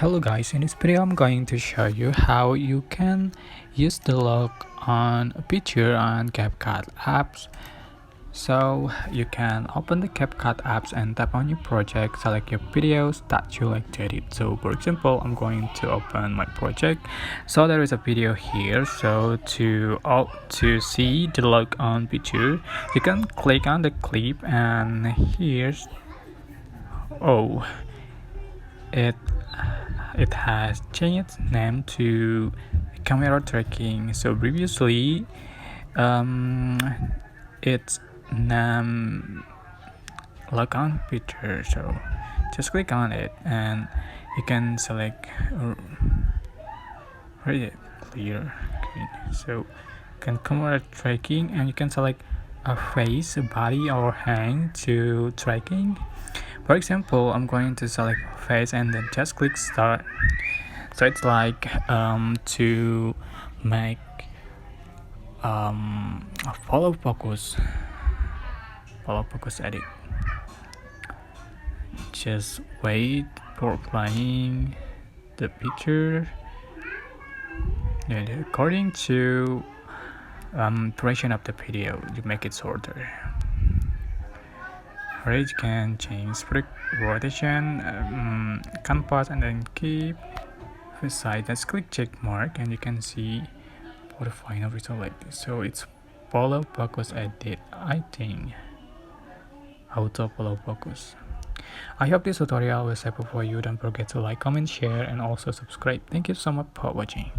Hello guys, in this video I'm going to show you how you can use the look on a picture on CapCut apps. So you can open the CapCut apps and tap on your project, select your videos that you like to edit. So for example, I'm going to open my project. So there is a video here. So to see the look on picture, you can click on the clip and here's it it has changed its name to camera tracking. So previously its name look on picture. So just click on it and you can select really clear green. So you can camera tracking and you can select a face, a body or hand to tracking. For example, I'm going to select face and then just click start. So it's like to make a follow focus edit. Just wait for playing the picture and according to duration of the video you make it shorter. Or you can change rotation, canvas, and then keep beside. Let's click check mark and you can see for the final result like this. So it's follow focus edit, I think auto follow focus. I hope this tutorial was helpful for you. Don't forget to like, comment, share, and also subscribe. Thank you so much for watching.